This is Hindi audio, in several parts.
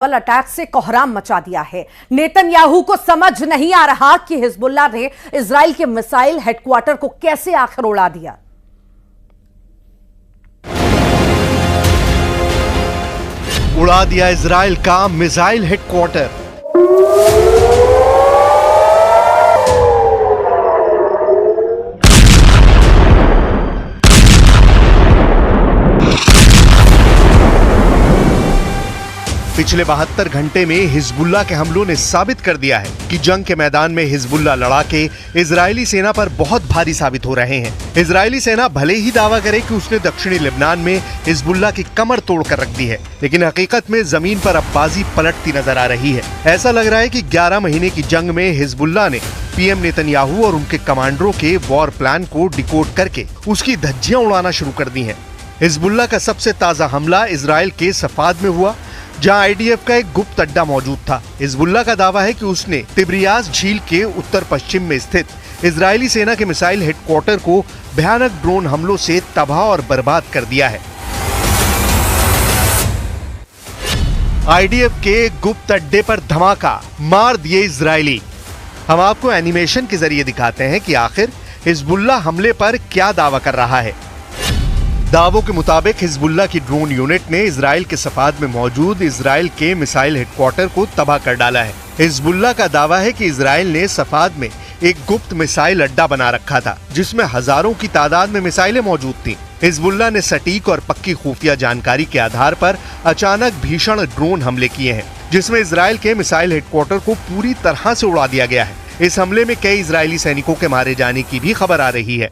पर अटैक से कोहराम मचा दिया है। नेतन्याहू को समझ नहीं आ रहा कि हिजबुल्लाह ने इजराइल के मिसाइल हेडक्वार्टर को कैसे आखिर उड़ा दिया। उड़ा दिया इजराइल का मिसाइल हेडक्वार्टर। पिछले 72 घंटे में हिजबुल्लाह के हमलों ने साबित कर दिया है कि जंग के मैदान में हिजबुल्लाह लड़ाके इजरायली सेना पर बहुत भारी साबित हो रहे हैं। इजरायली सेना भले ही दावा करे कि उसने दक्षिणी लेबनान में हिजबुल्लाह की कमर तोड़कर रख दी है, लेकिन हकीकत में जमीन पर अब बाजी पलटती नजर आ रही है। ऐसा लग रहा है कि 11 महीने की जंग में हिजबुल्लाह ने पीएम नेतन्याहू और उनके कमांडरों के वॉर प्लान को डिकोड करके उसकी धज्जियां उड़ाना शुरू कर दी है। हिजबुल्लाह का सबसे ताजा हमला इजराइल के सफाद में हुआ, जहां आईडीएफ का एक गुप्त अड्डा मौजूद था। हिजबुल्लाह का दावा है कि उसने तिब्रियास झील के उत्तर पश्चिम में स्थित इजरायली सेना के मिसाइल हेडक्वार्टर को भयानक ड्रोन हमलों से तबाह और बर्बाद कर दिया है। आईडीएफ के गुप्त अड्डे पर धमाका, मार दिए इजरायली। हम आपको एनिमेशन के जरिए दिखाते हैं कि आखिर हिजबुल्लाह हमले पर क्या दावा कर रहा है। दावों के मुताबिक हिजबुल्लाह की ड्रोन यूनिट ने इजराइल के सफाद में मौजूद इजराइल के मिसाइल हेडक्वार्टर को तबाह कर डाला है। हिजबुल्लाह का दावा है कि इजराइल ने सफाद में एक गुप्त मिसाइल अड्डा बना रखा था, जिसमें हजारों की तादाद में मिसाइलें मौजूद थीं। हिजबुल्लाह ने सटीक और पक्की खुफिया जानकारी के आधार पर अचानक भीषण ड्रोन हमले किए हैं, जिसमें इजराइल के मिसाइल हेडक्वार्टर को पूरी तरह से उड़ा दिया गया है। इस हमले में कई इजरायली सैनिकों के मारे जाने की भी खबर आ रही है।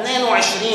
22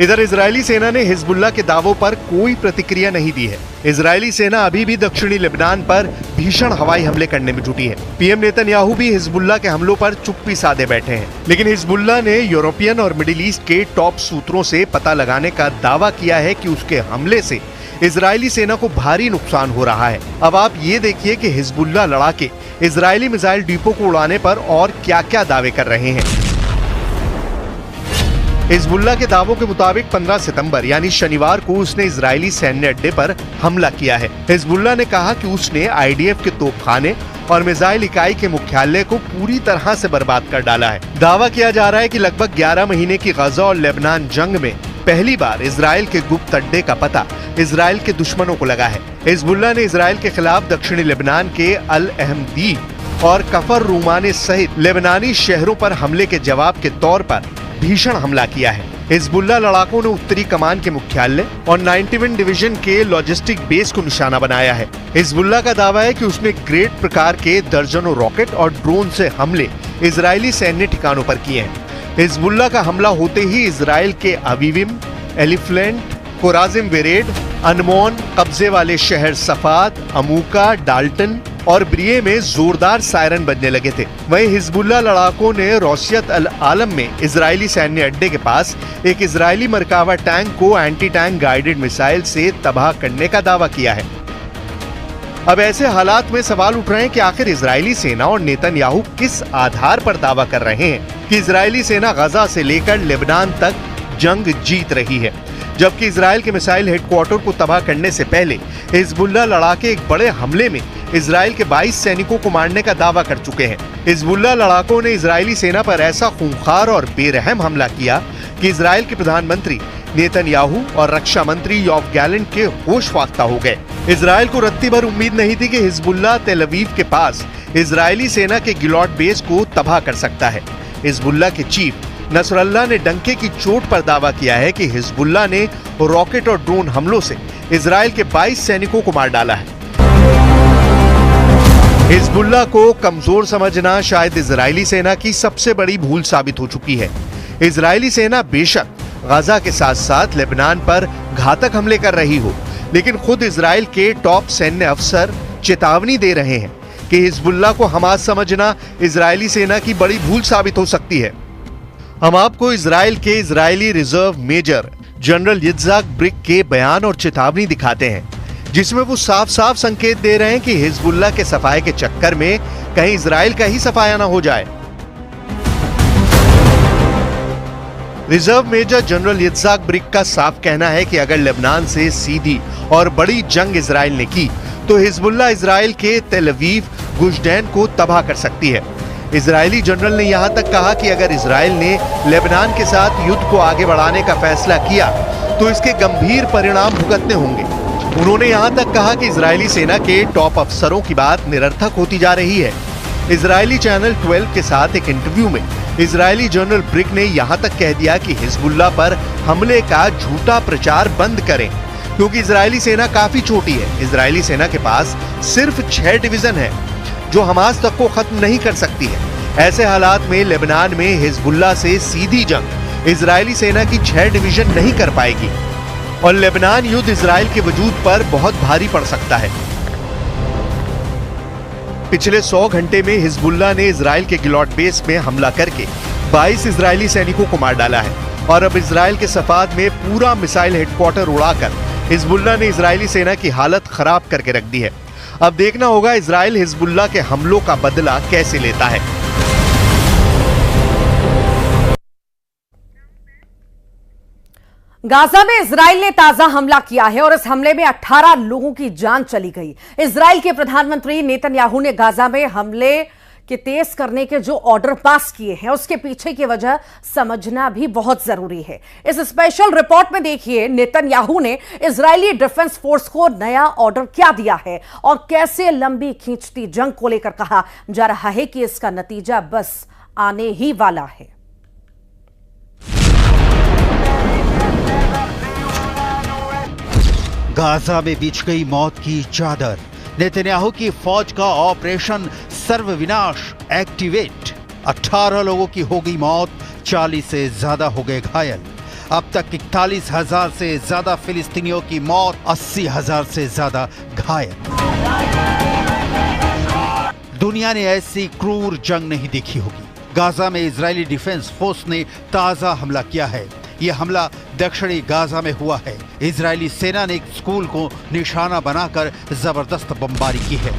इधर इजरायली सेना ने हिजबुल्लाह के दावों पर कोई प्रतिक्रिया नहीं दी है। इजरायली सेना अभी भी दक्षिणी लेबनान पर भीषण हवाई हमले करने में जुटी है। पीएम नेतन्याहू भी हिजबुल्लाह के हमलों पर चुप्पी साधे बैठे हैं, लेकिन हिजबुल्लाह ने यूरोपियन और मिडिल ईस्ट के टॉप सूत्रों से पता लगाने का दावा किया है कि उसके हमले से इजरायली सेना को भारी नुकसान हो रहा है। अब आप ये देखिए कि हिजबुल्लाह लड़ाके इजरायली मिसाइल डिपो को उड़ाने पर और क्या क्या दावे कर रहे हैं। हिजबुल्लाह के दावों के मुताबिक 15 सितंबर यानी शनिवार को उसने इजरायली सैन्य अड्डे पर हमला किया है। हिजबुल्लाह ने कहा कि उसने आईडीएफ के तोपखाने और मिसाइल इकाई के मुख्यालय को पूरी तरह से बर्बाद कर डाला है। दावा किया जा रहा है कि लगभग 11 महीने की गजा और लेबनान जंग में पहली बार इजराइल के गुप्त अड्डे का पता इजराइल के दुश्मनों को लगा है। हिजबुल्लाह ने इजराइल के खिलाफ दक्षिणी लेबनान के अल अहमदीब और कफर रूमाने सहित लेबनानी शहरों पर हमले के जवाब के तौर पर भीषण हमला किया है। हिजबुल्लाह लड़ाकों ने उत्तरी कमान के मुख्यालय और 91 डिवीजन के लॉजिस्टिक बेस को निशाना बनाया है। हिजबुल्लाह का दावा है कि उसने ग्रेट प्रकार के दर्जनों रॉकेट और ड्रोन से हमले इजरायली सैन्य ठिकानों पर किए हैं। हिजबुल्लाह का हमला होते ही इजराइल के अवीविम, एलिफ्लेंट, कोराजिम वेरेड, अनमोन, कब्जे वाले शहर सफाद, अमूका, डाल्टन और ब्रिये में जोरदार सायरन बजने लगे थे। वहीं हिजबुल्लाह लड़ाकों ने रोसियत अल आलम में इजरायली सैन्य अड्डे के पास एक इजरायली मरकावा टैंक को एंटी टैंक गाइडेड मिसाइल से तबाह करने का दावा किया है। अब ऐसे हालात में सवाल उठ रहे हैं कि आखिर इजरायली सेना और नेतन्याहू किस आधार पर दावा कर रहे हैं कि इजरायली सेना गजा से लेकर लेबनान तक जंग जीत रही है, जबकि इजराइल के मिसाइल हेडक्वार्टर को तबाह करने से पहले हिजबुल्लाह लड़ाके एक बड़े हमले में इजराइल के 22 सैनिकों को मारने का दावा कर चुके हैं। हिजबुल्लाह लड़ाकों ने इजरायली सेना पर ऐसा खूंखार और बेरहम हमला किया कि इजराइल के प्रधानमंत्री नेतन्याहू और रक्षा मंत्री योव गैलेंट के होश फाख्ता हो गए। इजराइल को रत्ती भर उम्मीद नहीं थी कि हिजबुल्लाह तेल अवीव के पास इजरायली सेना के गिलॉट बेस को तबाह कर सकता है। हिजबुल्लाह के चीफ नसरल्लाह ने डंके की चोट पर दावा किया है कि हिजबुल्लाह ने रॉकेट और ड्रोन हमलों से इजराइल के 22 सैनिकों को मार डाला है। हिजबुल्लाह को कमजोर समझना शायद इजरायली सेना की सबसे बड़ी भूल साबित हो चुकी है। इजरायली सेना बेशक गजा के साथ साथ लेबनान पर घातक हमले कर रही हो, लेकिन खुद इजराइल के टॉप सैन्य अफसर चेतावनी दे रहे हैं कि हिजबुल्लाह को हमास समझना इजरायली सेना की बड़ी भूल साबित हो सकती है। हम आपको इजराइल के Israeli reserve major general Yitzhak Brik के बयान और चेतावनी दिखाते हैं, जिसमें वो साफ साफ संकेत दे रहे हैं कि हिजबुल्लाह के सफाए के चक्कर में कहीं इजराइल का ही सफाया ना हो जाए। Reserve major general Yitzhak brick का साफ कहना है कि अगर लेबनान से सीधी और बड़ी जंग इजराइल ने की तो हिजबुल्लाह इजराइल के तेल अवीव गुशदैन को तबाह कर सकती है। इजरायली जनरल ने यहां तक कहा कि अगर इजराइल ने लेबनान के साथ युद्ध को आगे बढ़ाने का फैसला किया तो इसके गंभीर परिणाम भुगतने होंगे। उन्होंने यहां तक कहा कि इजरायली सेना के टॉप अफसरों की बात निरर्थक होती जा रही है। इजरायली चैनल 12 के साथ एक इंटरव्यू में इजरायली जनरल ब्रिक ने यहां तक कह दिया कि हिजबुल्लाह पर हमले का झूठा प्रचार बंद करें, क्योंकि इजरायली सेना काफी छोटी है। इजरायली सेना के पास सिर्फ 6 डिवीजन है जो हमास तक को खत्म नहीं कर सकती है। ऐसे हालात में लेबनान में हिजबुल्लाह से सीधी जंग इजरायली सेना की 6 डिवीजन नहीं कर पाएगी और लेबनान युद्ध इजराइल के वजूद पर बहुत भारी पड़ सकता है। पिछले 100 घंटे में हिजबुल्लाह ने इजराइल के गिलॉट बेस में हमला करके 22 इजरायली सैनिकों को मार डाला है और अब इजराइल के सफाद में पूरा मिसाइल हेडक्वार्टर उड़ाकर हिजबुल्लाह ने इजरायली सेना की हालत खराब करके रख दी है। अब देखना होगा इजराइल हिजबुल्लाह के हमलों का बदला कैसे लेता है। गाजा में इजराइल ने ताजा हमला किया है और इस हमले में 18 लोगों की जान चली गई। इजराइल के प्रधानमंत्री नेतन्याहू ने गाजा में हमले के तेज करने के जो ऑर्डर पास किए हैं उसके पीछे की वजह समझना भी बहुत जरूरी है। इस स्पेशल रिपोर्ट में देखिए नेतन्याहू ने इजरायली डिफेंस फोर्स को नया ऑर्डर क्या दिया है और कैसे लंबी खींचती जंग को लेकर कहा जा रहा है कि इसका नतीजा बस आने ही वाला है। गाजा में बिछ गई मौत की चादर। नेतन्याहू की फौज का ऑपरेशन सर्वविनाश एक्टिवेट। 18 लोगों की हो गई मौत, 40 से ज्यादा हो गए घायल। अब तक 41,000 से ज्यादा फिलिस्तीनियों की मौत, 80,000 से ज्यादा घायल। दुनिया ने ऐसी क्रूर जंग नहीं देखी होगी। गाजा में इजरायली डिफेंस फोर्स ने ताजा हमला किया है। यह हमला दक्षिणी गाजा में हुआ है। इजरायली सेना ने एक स्कूल को निशाना बनाकर जबरदस्त बमबारी की है।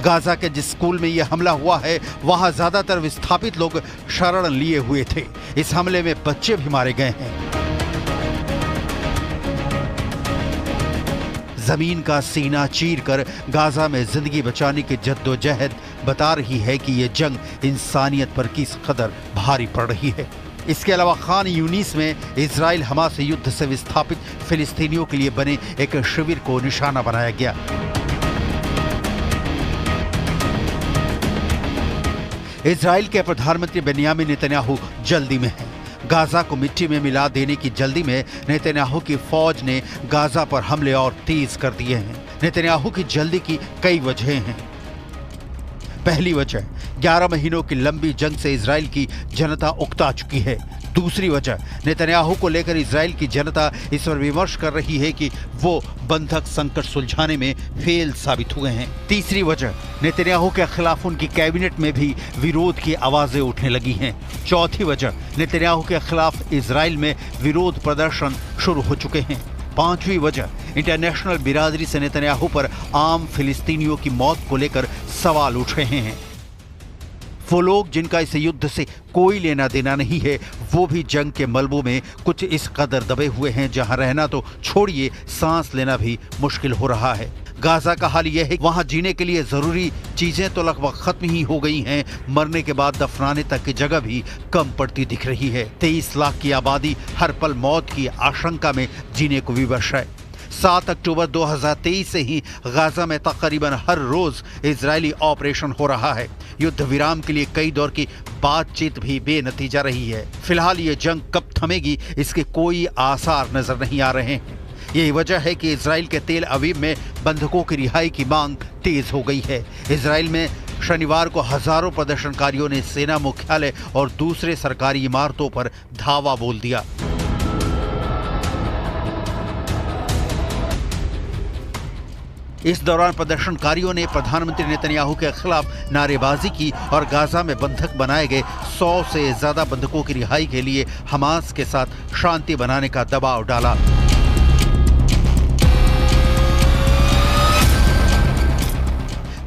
गाजा के जिस स्कूल में यह हमला हुआ है वहां ज्यादातर विस्थापित लोग शरण लिए हुए थे। इस हमले में बच्चे भी मारे गए हैं। जमीन का सीना चीरकर गाजा में जिंदगी बचाने की जद्दोजहद बता रही है कि यह जंग इंसानियत पर किस कदर भारी पड़ रही है। इसके अलावा खान यूनिस में इजराइल हमास युद्ध से विस्थापित फिलिस्तीनियों के लिए बने एक शिविर को निशाना बनाया गया। इजराइल के प्रधानमंत्री बेन्यामिन नेतन्याहू जल्दी में हैं। गाजा को मिट्टी में मिला देने की जल्दी में नेतन्याहू की फौज ने गाजा पर हमले और तेज कर दिए हैं। नेतन्याहू की जल्दी की कई वजहें हैं। पहली वजह, 11 महीनों की लंबी जंग से इजराइल की जनता उकता चुकी है। दूसरी वजह, नेतन्याहू को लेकर इजराइल की जनता इस पर विमर्श कर रही है कि वो बंधक संकट सुलझाने में फेल साबित हुए हैं। तीसरी वजह, नेतन्याहू के खिलाफ उनकी कैबिनेट में भी विरोध की आवाजें उठने लगी हैं। चौथी वजह, नेतन्याहू के खिलाफ इजराइल में विरोध प्रदर्शन शुरू हो चुके हैं। पांचवी वजह, इंटरनेशनल बिरादरी से नेतन्याहू पर आम फिलिस्तीनियों की मौत को लेकर सवाल उठ रहे हैं। वो लोग जिनका इस युद्ध से कोई लेना देना नहीं है, वो भी जंग के मलबों में कुछ इस कदर दबे हुए हैं जहां रहना तो छोड़िए, सांस लेना भी मुश्किल हो रहा है। गाजा का हाल यह है, वहां जीने के लिए जरूरी चीजें तो लगभग खत्म ही हो गई हैं, मरने के बाद दफनाने तक की जगह भी कम पड़ती दिख रही है। 23 लाख की आबादी हर पल मौत की आशंका में जीने को विवश है। 7 अक्टूबर 2023 से ही गाजा में तकरीबन हर रोज इजरायली ऑपरेशन हो रहा है। युद्ध विराम के लिए कई दौर की बातचीत भी बेनतीजा रही है। फिलहाल ये जंग कब थमेगी इसके कोई आसार नजर नहीं आ रहे हैं। यही वजह है कि इजराइल के तेल अवीव में बंधकों की रिहाई की मांग तेज हो गई है। इजराइल में शनिवार को हजारों प्रदर्शनकारियों ने सेना मुख्यालय और दूसरे सरकारी इमारतों पर धावा बोल दिया। इस दौरान प्रदर्शनकारियों ने प्रधानमंत्री नेतन्याहू के खिलाफ नारेबाजी की और गाजा में बंधक बनाए गए 100 से ज्यादा बंधकों की रिहाई के लिए हमास के साथ शांति बनाने का दबाव डाला।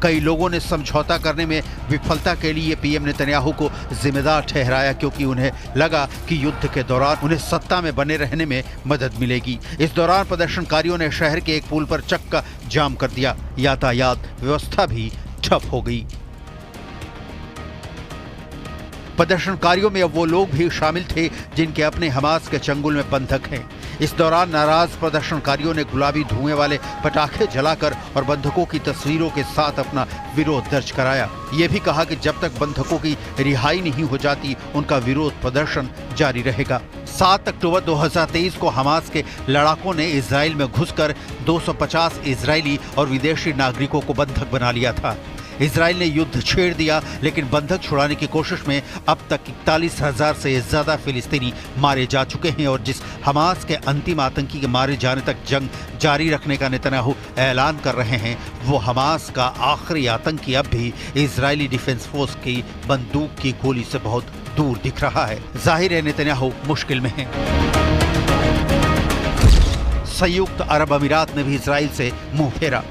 कई लोगों ने समझौता करने में विफलता के लिए पीएम नेतन्याहू को जिम्मेदार ठहराया, क्योंकि उन्हें लगा कि युद्ध के दौरान उन्हें सत्ता में बने रहने में मदद मिलेगी। इस दौरान प्रदर्शनकारियों ने शहर के एक पुल पर चक्का जाम कर दिया। यातायात व्यवस्था भी ठप हो गई। प्रदर्शनकारियों में अब वो लोग भी शामिल थे जिनके अपने हमास के चंगुल में बंधक हैं। इस दौरान नाराज प्रदर्शनकारियों ने गुलाबी धुएं वाले पटाखे जलाकर और बंधकों की तस्वीरों के साथ अपना विरोध दर्ज कराया। ये भी कहा कि जब तक बंधकों की रिहाई नहीं हो जाती उनका विरोध प्रदर्शन जारी रहेगा। 7 अक्टूबर 2023 को हमास के लड़ाकों ने इजराइल में घुसकर 250 इजरायली और विदेशी नागरिकों को बंधक बना लिया था। इजराइल ने युद्ध छेड़ दिया, लेकिन बंधक छुड़ाने की कोशिश में अब तक 41,000 से ज्यादा फिलिस्तीनी मारे जा चुके हैं और जिस हमास के अंतिम आतंकी के मारे जाने तक जंग जारी रखने का नेतन्याहू ऐलान कर रहे हैं, वो हमास का आखिरी आतंकी अब भी इजरायली डिफेंस फोर्स की बंदूक की गोली से बहुत दूर दिख रहा है। जाहिर है नेतन्याहू मुश्किल में है। संयुक्त अरब अमीरात ने भी इजराइल से मुंह फेरा।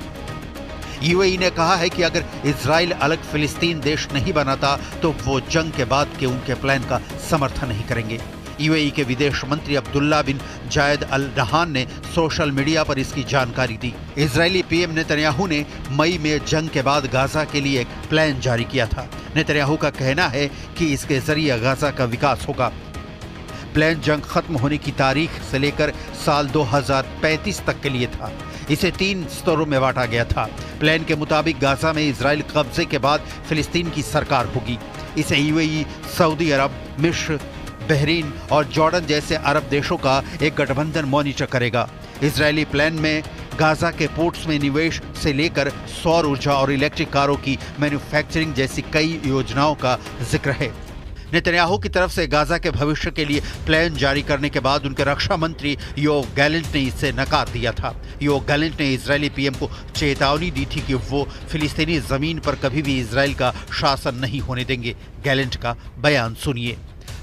यूएई ने कहा है कि अगर इजराइल अलग फिलिस्तीन देश नहीं बनाता तो वो जंग के बाद के उनके प्लान का समर्थन नहीं करेंगे। यूएई के विदेश मंत्री अब्दुल्ला बिन जायद अल नहान ने सोशल मीडिया पर इसकी जानकारी दी। इजरायली पीएम नेतन्याहू ने मई में जंग के बाद गाजा के लिए एक प्लान जारी किया था। नेतन्याहू का कहना है कि इसके जरिए गाजा का विकास होगा। प्लान जंग खत्म होने की तारीख से लेकर साल 2035 तक के लिए था। इसे 3 स्तरों में बांटा गया था। प्लान के मुताबिक गाजा में इजराइल कब्जे के बाद फिलिस्तीन की सरकार होगी। इसे यूएई, सऊदी अरब, मिस्र, बहरीन और जॉर्डन जैसे अरब देशों का एक गठबंधन मॉनिटर करेगा। इजरायली प्लान में गाजा के पोर्ट्स में निवेश से लेकर सौर ऊर्जा और इलेक्ट्रिक कारों की मैन्युफैक्चरिंग जैसी कई योजनाओं का जिक्र है। नेतन्याहू की तरफ से गाजा के भविष्य के लिए प्लान जारी करने के बाद उनके रक्षा मंत्री योव गैलेंट ने इसे नकार दिया था। योव गैलेंट ने इजरायली पीएम को चेतावनी दी थी कि वो फिलिस्तीनी जमीन पर कभी भी इजराइल का शासन नहीं होने देंगे। गैलेंट का बयान सुनिए।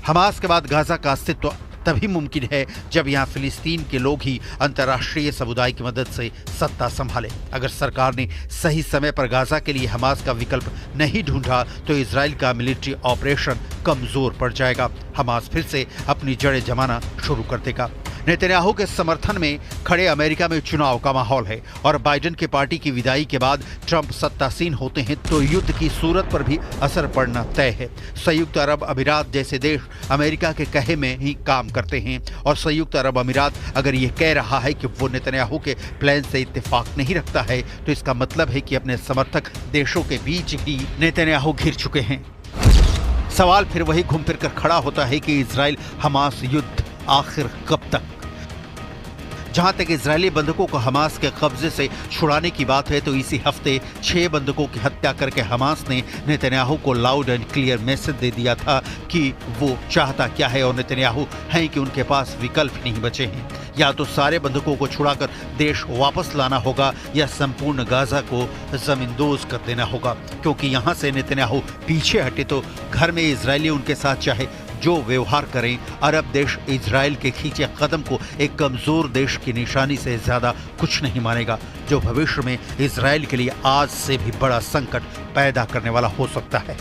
हमास के बाद गाजा का अस्तित्व तभी मुमकिन है जब यहाँ फिलिस्तीन के लोग ही अंतर्राष्ट्रीय समुदाय की मदद से सत्ता संभाले। अगर सरकार ने सही समय पर गाजा के लिए हमास का विकल्प नहीं ढूंढा तो इजराइल का मिलिट्री ऑपरेशन कमजोर पड़ जाएगा। हमास फिर से अपनी जड़ें जमाना शुरू कर देगा। नेतन्याहू के समर्थन में खड़े अमेरिका में चुनाव का माहौल है और बाइडेन की पार्टी की विदाई के बाद ट्रंप सत्तासीन होते हैं तो युद्ध की सूरत पर भी असर पड़ना तय है। संयुक्त अरब अमीरात जैसे देश अमेरिका के कहे में ही काम करते हैं और संयुक्त अरब अमीरात अगर ये कह रहा है कि वो नेतन्याहू के प्लान से इत्तेफाक नहीं रखता है तो इसका मतलब है कि अपने समर्थक देशों के बीच ही नेतन्याहू घिर चुके हैं। सवाल फिर वही घूम फिर कर खड़ा होता है कि इजराइल हमास युद्ध आखिर कब तक। जहां तक इजरायली बंधकों को हमास के कब्जे से छुड़ाने की बात है तो इसी हफ्ते 6 बंधकों की हत्या करके हमास ने नेतन्याहू को लाउड एंड क्लियर मैसेज दे दिया था कि वो चाहता क्या है और नेतन्याहू हैं कि उनके पास विकल्प नहीं बचे हैं। या तो सारे बंधकों को छुड़ाकर देश वापस लाना होगा या संपूर्ण गाजा को जमींदोज कर देना होगा, क्योंकि यहां से नेतन्याहू पीछे हटे तो घर में इजरायली उनके साथ चाहे जो व्यवहार करें, अरब देश इजराइल के खींचे कदम को एक कमजोर देश की निशानी से ज्यादा कुछ नहीं मानेगा, जो भविष्य में इजराइल के लिए आज से भी बड़ा संकट पैदा करने वाला हो सकता है।